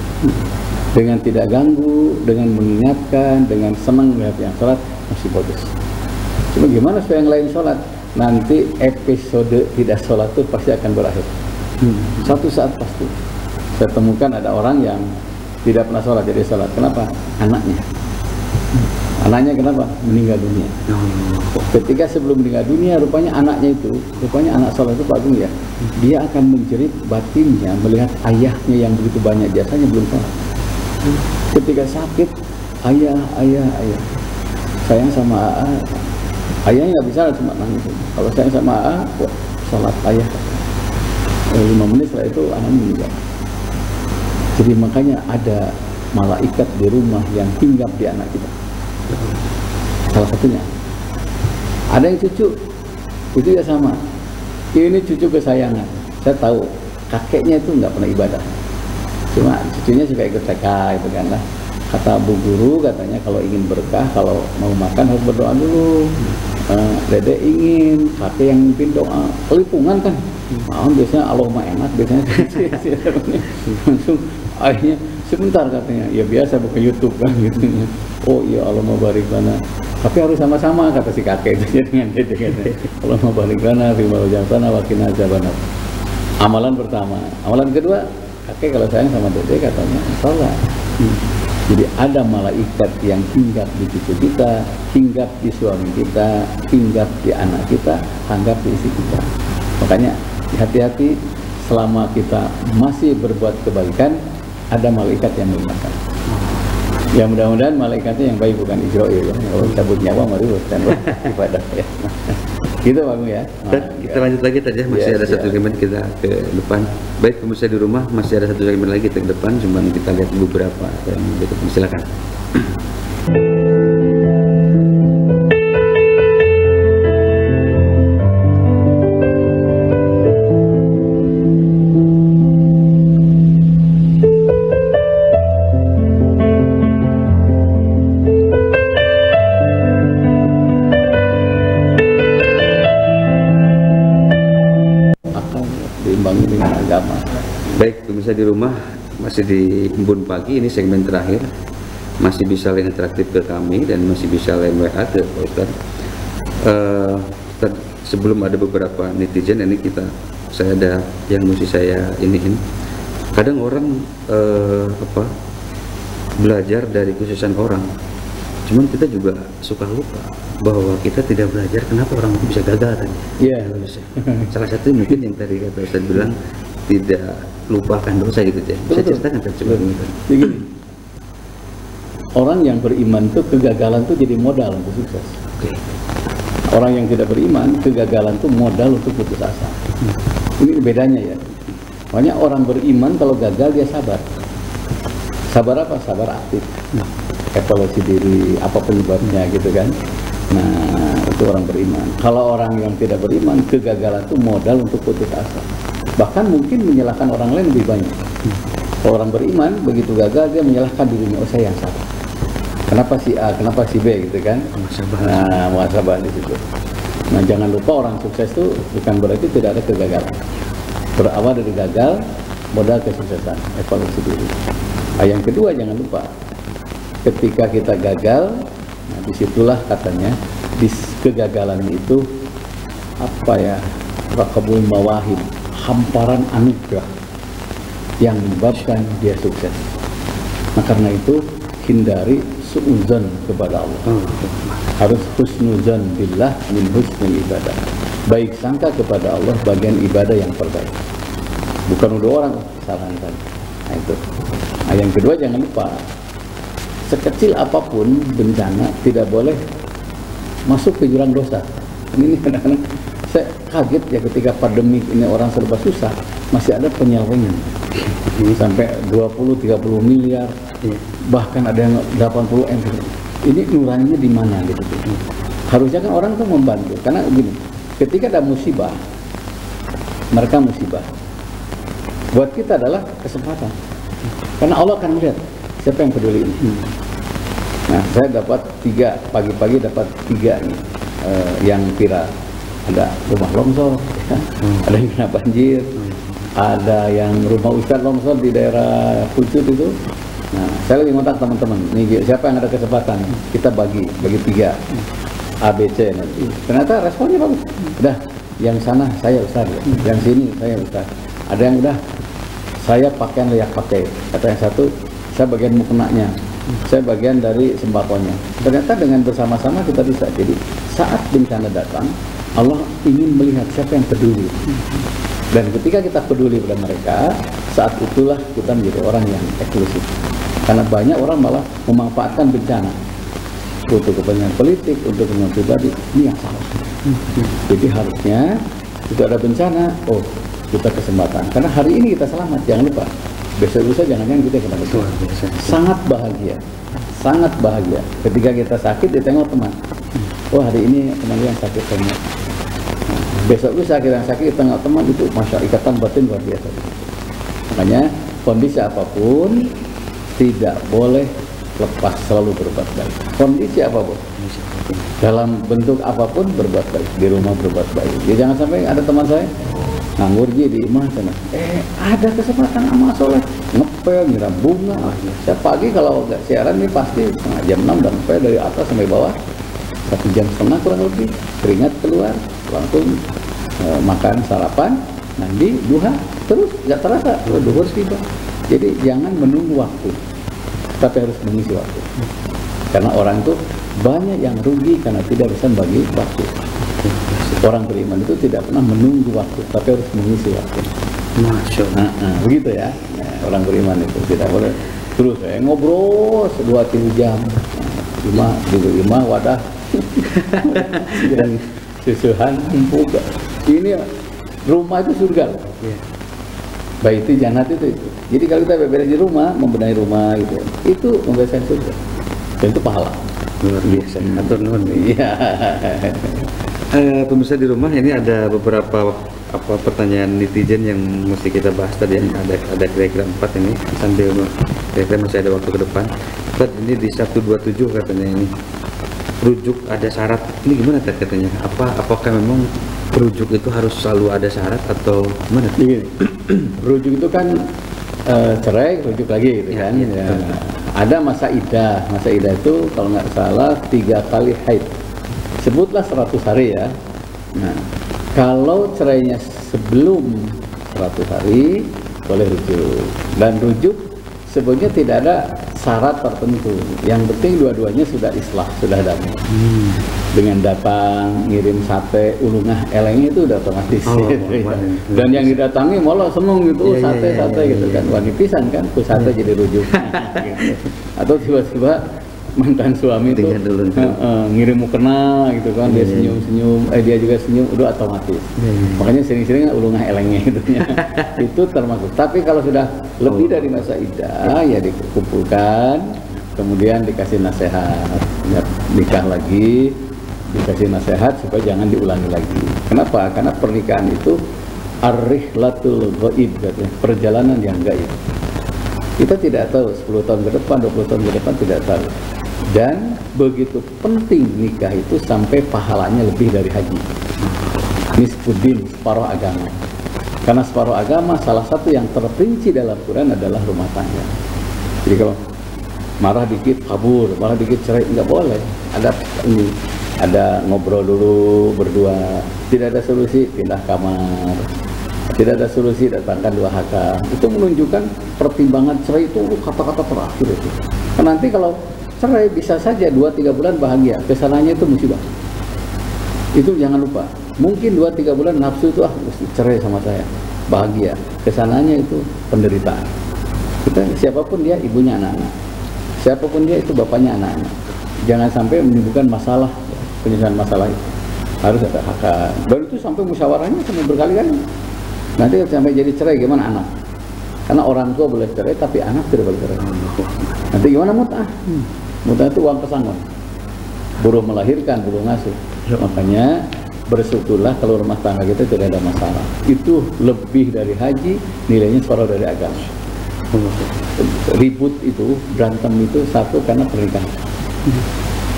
Dengan tidak ganggu, dengan mengingatkan, dengan senang melihat yang sholat masih bagus. Cuma gimana supaya yang lain sholat? Nanti episode tidak sholat itu pasti akan berakhir. Satu saat pasti. Saya temukan ada orang yang tidak pernah sholat jadi sholat. Kenapa? Anaknya kenapa? Meninggal dunia. Ketika sebelum meninggal dunia, rupanya anak sholat itu Pak Agung ya, dia akan menjerit batinnya melihat ayahnya yang begitu banyak jasanya belum sholat. Ketika sakit, ayah sayang sama AA, ayahnya nggak bisa cuma nangis. Kalau sayang sama AA, sholat ayah. 5 menit setelah itu anak meninggal. Jadi makanya ada malaikat di rumah yang hinggap di anak kita. Salah satunya ada yang cucu ya sama, ini cucu kesayangan. Saya tahu kakeknya itu nggak pernah ibadah, cuma cucunya suka ikut TK itu kan lah. Kata Bu Guru katanya kalau ingin berkah, kalau mau makan harus berdoa dulu. Dede ingin, kakek yang mimpin doa, kelipungan kan. Biasanya Allahumma enak, biasanya langsung akhirnya sebentar katanya, ya biasa buka YouTube kan gitu. Oh iya Allahumma barik lana, tapi harus sama-sama kata si kakek itu dengan dede katanya. Allahumma barik lana fima razaqtana wa qina adzabannar. Amalan pertama. Amalan kedua, kakek kalau sayang sama dede katanya sholat. Jadi ada malaikat yang hinggap di cucu kita, hinggap di suami kita, hinggap di anak kita, hinggap di istri kita. Makanya hati-hati, selama kita masih berbuat kebaikan, ada malaikat yang mengingatkan. Ya mudah-mudahan malaikatnya yang baik, bukan Israel ya. Kalau cabut nyawa mari urusan ibadah ya. Gitu Pak Agung ya. Kita lanjut lagi tadi ya, masih ada satu segmen kita ke depan. Baik pemirsa di rumah, masih ada satu segmen lagi kita ke depan, cuman kita lihat beberapa yang berikut. Silakan. Baik pemirsa di rumah, masih di Embun Pagi, ini segmen terakhir. Masih bisa lain interaktif ke kami dan masih bisa lain WA ke Pak Ustadz. Sebelum ada beberapa netizen ini saya ada yang mesti saya iniin. Kadang orang belajar dari kesusahan orang, cuman kita juga suka lupa bahwa kita tidak belajar kenapa orang itu bisa gagal tadi. Iya. Salah satu mungkin yang tadi kata Ustaz bilang tidak lupakan dosa gitu ya. Bisa ceritakan Ustaz coba gitu. Begini, orang yang beriman tuh kegagalan tuh jadi modal untuk sukses. Oke. Orang yang tidak beriman, kegagalan tuh modal untuk putus asa. Ini bedanya ya. Makanya orang beriman kalau gagal dia sabar. Sabar apa? Sabar aktif. Evaluasi diri, apa penyebabnya gitu kan. Nah, itu orang beriman. Kalau orang yang tidak beriman, kegagalan itu modal untuk putus asa. Bahkan mungkin menyalahkan orang lain lebih banyak. Kalau orang beriman, begitu gagal dia menyalahkan dirinya. Oh, saya yang salah. Kenapa si A, kenapa si B gitu kan. Nah, muhasabah di situ. Nah, jangan lupa orang sukses itu bukan berarti tidak ada kegagalan. Berawal dari gagal, modal kesuksesan, evaluasi diri. Nah, yang kedua jangan lupa, ketika kita gagal, nah disitulah katanya di kegagalan itu apa ya, rakabul mawahib, hamparan anugerah yang menyebabkan dia sukses. Nah karena itu hindari su'udzon kepada Allah. Harus husnuzon billah min husnul ibadah. Baik sangka kepada Allah bagian ibadah yang terbaik. Bukan udah orang kesalahan tadi. Nah itu. Nah, yang kedua jangan lupa, sekecil apapun bencana tidak boleh masuk ke jurang dosa. Ini kadang-kadang saya kaget ya ketika pandemi ini orang serba susah, masih ada penyelewengan. Sampai 20-30 miliar, bahkan ada yang 80 M. Ini nuraninya di mana gitu. Harusnya kan orang tuh membantu, karena begini, ketika ada musibah, mereka musibah. Buat kita adalah kesempatan. Karena Allah akan melihat siapa yang peduli ini. Nah, saya dapat 3 pagi-pagi dapat 3 nih yang viral. Ada rumah longsor, ada yang kena banjir, ada yang rumah Ustadz longsor di daerah Pucut itu. Nah, saya lagi ngontak teman-teman. Nih siapa yang ada kesempatan? Kita bagi 3 ABC nanti. Ternyata responnya bagus. Udah, yang sana saya Ustadz, yang sini saya Ustadz. Ada yang udah saya pakaian layak pakai. Kata yang satu, saya bagian mukenanya, saya bagian dari sembakonya. Ternyata dengan bersama-sama kita bisa. Jadi saat bencana datang, Allah ingin melihat siapa yang peduli. Dan ketika kita peduli pada mereka, saat itulah kita menjadi orang yang eksklusif. Karena banyak orang malah memanfaatkan bencana untuk kepentingan politik, untuk kepentingan pribadi. Ini yang salah. Jadi harusnya itu ada bencana, oh kita kesempatan. Karena hari ini kita selamat, jangan lupa. Besok lusa jangan-jangan kita kena betul. Sangat bahagia, sangat bahagia. Ketika kita sakit ditengok teman. Oh hari ini teman yang sakit banyak. Besok lusa kita yang sakit ditengok teman, itu masya ikatan batin luar biasa. Makanya kondisi apapun tidak boleh lepas, selalu berbuat baik. Kondisi apapun, dalam bentuk apapun berbuat baik. Di rumah berbuat baik. Ya jangan sampai ada teman saya nganggur di imah sana. Ada kesempatan amal soleh, ngepel, nyiram bunga. Saya pagi kalau nggak siaran nih pasti setengah jam 6 dan ngepel dari atas sampai bawah 1,5 jam kurang lebih. Keringat keluar, langsung makan sarapan, mandi, duha, terus nggak terasa duhur tiba. Jadi jangan menunggu waktu, tapi harus mengisi waktu. Karena orang itu banyak yang rugi karena tidak bisa bagi waktu. Orang beriman itu tidak pernah menunggu waktu, tapi harus mengisi waktu. Masya Allah. Begitu ya. Nah, orang beriman itu tidak boleh terus ngobrol 2-3 jam. Lima wadah. Dan susuhan empuk. Ini rumah itu surga. Baiti jannat itu. Jadi kalau kita beres di rumah, membenahi rumah gitu, itu membereskan surga. Dan itu pahala. Luar biasa. Atur nuhun. Iya. Pemirsa di rumah, ini ada beberapa pertanyaan netizen yang mesti kita bahas tadi ya. Ada kira-kira 4 ini sambil kira-kira masih ada waktu ke depan. Ustaz, ini di 127 katanya ini rujuk ada syarat. Ini gimana katanya? Apakah memang rujuk itu harus selalu ada syarat atau gimana? Begini, rujuk itu kan cerai, rujuk lagi gitu kan. Ya. Ada masa idah. Masa idah itu kalau nggak salah 3 kali haid. Sebutlah 100 hari ya. Nah, kalau cerainya sebelum 100 hari boleh rujuk. Dan rujuk sebenarnya tidak ada syarat tertentu. Yang penting dua-duanya sudah islah, sudah damai. dengan datang ngirim sate ulungah elengnya itu udah otomatis. Dan yang didatangi malah seneng gitu, sate gitu kan, wah pisan kan, ku sate jadi rujuk. Gitu. Atau tiba-tiba mantan suami itu ngirim mukena gitu kan, dia senyum-senyum, dia juga senyum, udah otomatis. Makanya sering-sering ulungah elengnya gitu ya. Itu termasuk. Tapi kalau sudah lebih dari masa iddah ya dikumpulkan, kemudian dikasih nasihat, ya, nikah lagi, dikasih nasihat supaya jangan diulangi lagi. Kenapa? Karena pernikahan itu ar-rihlatul ghaib, katanya, perjalanan yang gaib. Kita tidak tahu 10 tahun ke depan, 20 tahun ke depan tidak tahu. Dan begitu penting nikah itu sampai pahalanya lebih dari haji. Nisfuddin, separuh agama. Karena separuh agama salah satu yang terperinci dalam Quran adalah rumah tangga. Jadi kalau marah dikit kabur, marah dikit cerai, nggak boleh. Ada ngobrol dulu berdua. Tidak ada solusi, pindah kamar. Tidak ada solusi, datangkan 2 hakam. Itu menunjukkan pertimbangan cerai itu kata-kata terakhir itu. Karena nanti kalau cerai bisa saja 2-3 bulan bahagia, kesananya itu musibah. Itu jangan lupa. Mungkin 2-3 bulan nafsu itu mesti cerai sama saya, bahagia. Kesananya itu penderitaan. Kita siapapun dia, ibunya anak-anak. Siapapun dia itu bapaknya anak-anak. Jangan sampai menimbulkan masalah, penyelesaian masalah itu. Harus ada hakam. Baru itu sampai musyawarahnya sampai berkali-kali. Nanti sampai jadi cerai gimana anak? Karena orang tua boleh cerai tapi anak tidak boleh cerai. Nanti gimana mut'ah? Mut'ah itu uang pesangon. Buruh melahirkan, buruh ngasuh. Makanya bersyukurlah kalau rumah tangga kita tidak ada masalah. Itu lebih dari haji, nilainya separuh dari agama. Ribut itu, berantem itu, satu karena pernikahan,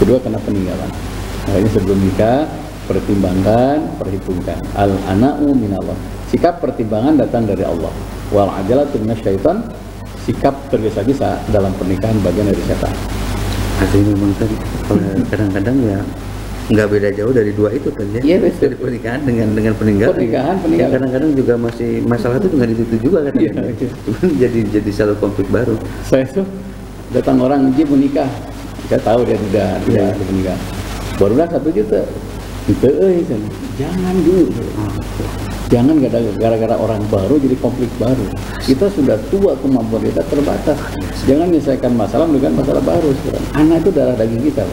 kedua karena peninggalan. Makanya sebelum nikah pertimbangkan, perhitungkan. Al-ana'u minallah. Sikap pertimbangan datang dari Allah. Wal ajalatu minasyaitan. Sikap tergesa-gesa dalam pernikahan bagian dari setan. Artinya memang kan kadang-kadang ya nggak beda jauh dari dua itu kan ya. Iya, dari pernikahan dengan peninggalan. Peninggalan. Ya, kadang-kadang juga masih masalah itu nggak di situ juga kan. Cuman jadi satu konflik baru. Saya tuh datang orang uji menikah, saya tahu dia sudah menikah. Barulah 1 juta. Itu jangan dulu. Jangan gara-gara orang baru jadi konflik baru. Kita sudah tua, kemampuan kita terbatas. Jangan menyelesaikan masalah dengan masalah baru sekarang. Anak itu darah daging kita,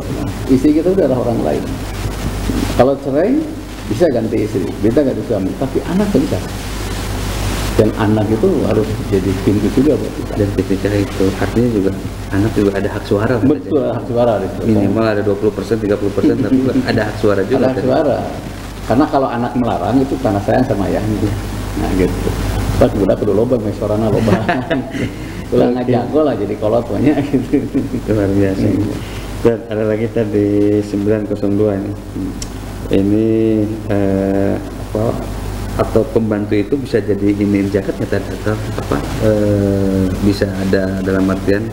istri kita itu darah orang lain. Kalau cerai bisa ganti istri, bisa ganti suami, tapi anak tidak bisa. Dan anak itu harus jadi pintu juga buat kita. Dan ketika itu artinya juga anak juga ada hak suara. Betul, hak suara. Minimal ada 20%, 30%, tapi ada hak suara juga. Ada hak suara. Karena kalau anak melarang itu karena sayang sama ayahnya. Nah gitu. Pas budak kudu loba, mesorana loba. Ulang aja jago lah jadi kolot banyak gitu. Luar biasa. Dan ada lagi tadi 902 ini. Ini atau pembantu itu bisa jadi ini zakatnya tadi atau apa? Bisa ada dalam artian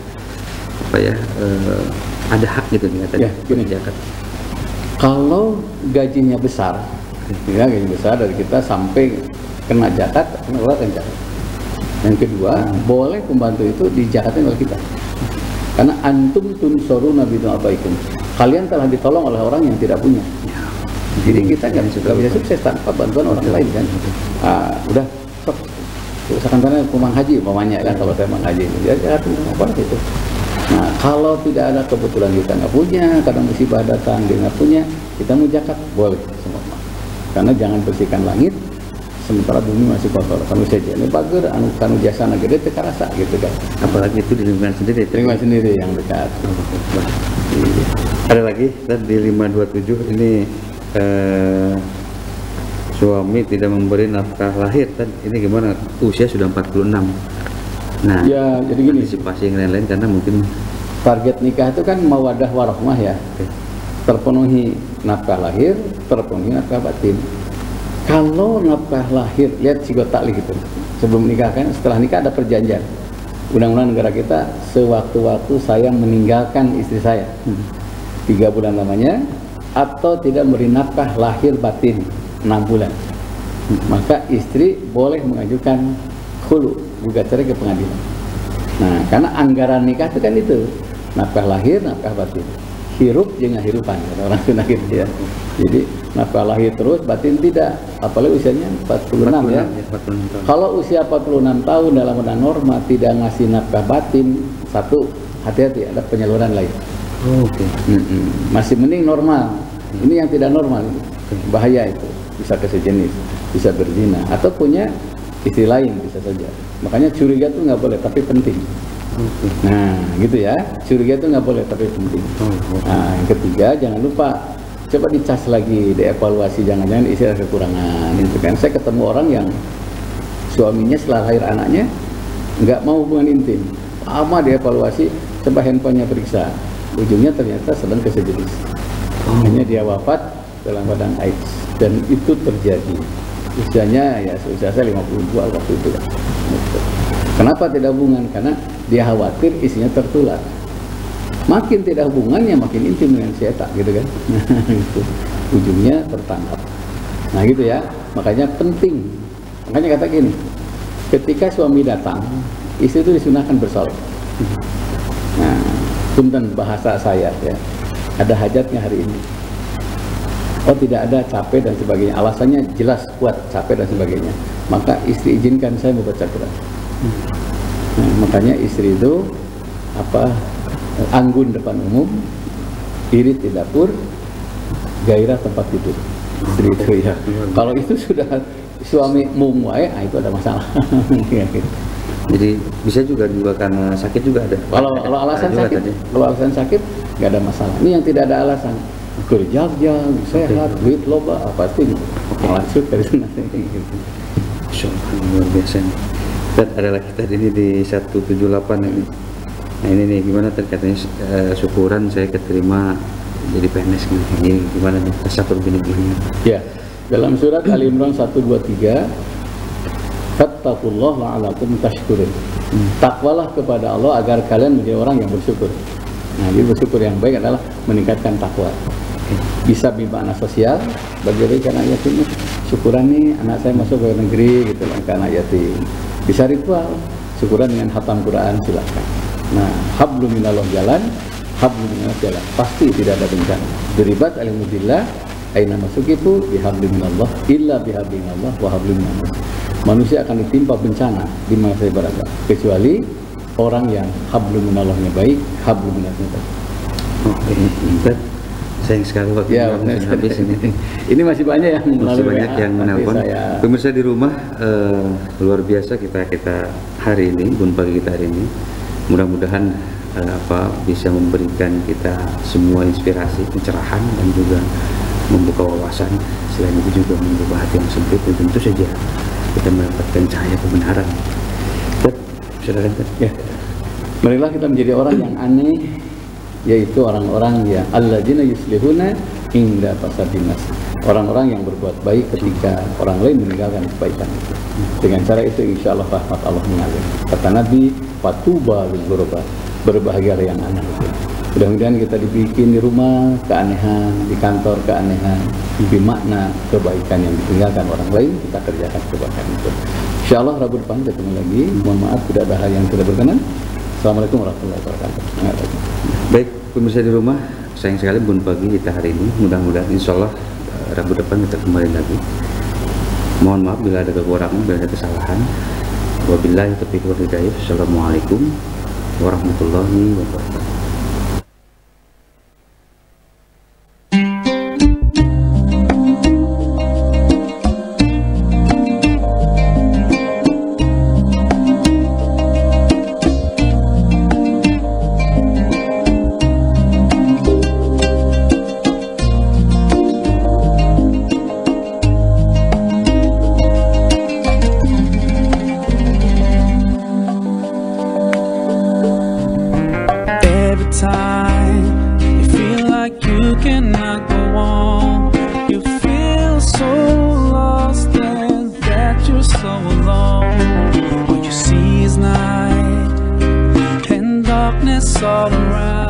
apa ya? Ada hak gitu nih tadi. Ya, gini zakat. Kalau gajinya besar, ya gaji besar dari kita sampai kena zakat, kena keluarkan zakat. Yang kedua, boleh pembantu itu dijakatin oleh kita. Karena antum tunsoruna bidu'afaikum. Kalian telah ditolong oleh orang yang tidak punya. Jadi kita nggak bisa sukses tanpa bantuan orang lain kan. Udah, stop. Usahakan sana pemang haji, umpamanya kan kalau saya pemang haji, dia jakatin apa itu. Nah, kalau tidak ada kebetulan kita nggak punya, kadang musibah datang dia nggak punya, kita mau zakat boleh semua. Karena jangan bersihkan langit sementara bumi masih kotor. Kanu saja ini pagar, kanu jasa negara itu kerasa gitu kan. Apalagi itu di lingkungan sendiri. Lingkungan sendiri yang dekat. Ada lagi di 527 ini suami tidak memberi nafkah lahir kan? Ini gimana? Usia sudah 46. Nah, ya jadi gini, antisipasi yang lain-lain karena mungkin target nikah itu kan mawaddah warahmah ya. Terpenuhi nafkah lahir, terpenuhi nafkah batin. Kalau nafkah lahir, lihat sigot taklih itu. Sebelum nikah kan, setelah nikah ada perjanjian. Undang-undang negara kita, sewaktu-waktu saya meninggalkan istri saya 3 bulan lamanya, atau tidak memberi nafkah lahir batin 6 bulan, maka istri boleh mengajukan khulu, gugat cerai ke pengadilan. Nah, karena anggaran nikah itu kan itu nafkah lahir, nafkah batin. hirup jeung ngahirupan kata orang Sunda gitu ya. Jadi nafkah lahir terus, batin tidak. Apalagi usianya 46 ya. 46 tahun. Kalau usia 46 tahun dalam keadaan normal tidak ngasih nafkah batin, satu, hati-hati ada penyaluran lain. Oh, oke. Masih mending normal. Ini yang tidak normal, bahaya itu. Bisa kesejenis, bisa berzina, atau punya istri lain bisa saja. Makanya curiga itu nggak boleh, tapi penting. Nah, gitu ya. Curiga itu nggak boleh, tapi penting. Nah, yang ketiga, jangan lupa coba dicas lagi, dievaluasi, jangan-jangan istri ada kekurangan. Gitu kan. Saya ketemu orang yang suaminya setelah lahir anaknya nggak mau hubungan intim. Lama dievaluasi, coba handphonenya periksa. Ujungnya ternyata sedang kesejenis. Hanya dia wafat dalam keadaan AIDS, dan itu terjadi. Usianya ya usia saya 52 waktu itu. Kenapa tidak hubungan? Karena dia khawatir istrinya tertular. Makin tidak hubungannya makin intim dengan si eta gitu kan. Itu ujungnya tertangkap. Nah gitu ya. Makanya penting. Makanya kata gini, ketika suami datang, istri itu disunahkan bersolek. Nah, punten bahasa saya ya. Ada hajatnya hari ini. Oh tidak ada, capek dan sebagainya. Alasannya jelas kuat, capek dan sebagainya. Maka istri izinkan saya membaca Quran. Nah, makanya istri itu anggun depan umum, irit di dapur, gairah tempat tidur. Istri itu ya. Kalau itu sudah suami mumwae, itu ada masalah. Jadi bisa juga karena sakit juga ada. Kalau alasan sakit nggak ada masalah. Ini yang tidak ada alasan. Kerja, sehat, duit loba, pasti lanjut dari sana. Luar biasa nih. Ada lagi tadi ini di 178 ini. Nah ini nih gimana terkatanya syukuran saya keterima jadi PNS nih. Ini gimana nih tasakur bini-bininya? Ya, dalam surat Ali Imran 123, fattaqullaha la'allakum tashkurun. Takwalah kepada Allah agar kalian menjadi orang yang bersyukur. Nah, jadi bersyukur yang baik adalah meningkatkan takwa. Bisa bermakna sosial, bagi anak yatim, syukuran nih anak saya masuk ke negeri gitu lah, ke anak yatim. Bisa ritual, syukuran dengan khatam Quran, silakan. Nah, hablum minallah jalan, hablum minallah jalan. Pasti tidak ada bencana. Deribat alimudillah, aina masukitu bihablum minallah, illa bihablum minallah, wa hablum minallah. Manusia akan ditimpa bencana di mana saya berada, kecuali orang yang hablum minallahnya baik, hablum minallahnya baik. Oke, sayang sekali waktu habis ini. Ini masih banyak yang menelpon. Pemirsa di rumah, luar biasa kita hari ini, bun pagi kita hari ini. Mudah-mudahan bisa memberikan kita semua inspirasi, pencerahan dan juga membuka wawasan. Selain itu juga membuka hati yang sempit, dan tentu saja kita mendapatkan cahaya kebenaran. Silakan. Ya. Marilah kita menjadi orang yang aneh, yaitu orang-orang yang alladzina yuslihuna inda fasadin nas. Orang-orang yang berbuat baik ketika orang lain meninggalkan kebaikan itu. Dengan cara itu insya Allah rahmat Allah mengalir. Kata Nabi, fatuba lil ghuraba, berbahagialah yang aneh itu. Mudah-mudahan kita dibikin di rumah keanehan, di kantor keanehan, di makna kebaikan yang ditinggalkan orang lain, kita kerjakan kebaikan itu. Insya Allah Rabu depan ketemu lagi. Mohon maaf tidak ada hal yang tidak berkenan. Assalamualaikum warahmatullahi wabarakatuh. Baik, pemirsa di rumah, sayang sekali bun pagi kita hari ini. Mudah-mudahan insya Allah Rabu depan kita kembali lagi. Mohon maaf bila ada kekurangan, bila ada kesalahan. Wabillahi taufiq wal hidayah. Assalamualaikum warahmatullahi wabarakatuh. Time you feel like you cannot go on, you feel so lost and that you're so alone. What you see is night and darkness all around.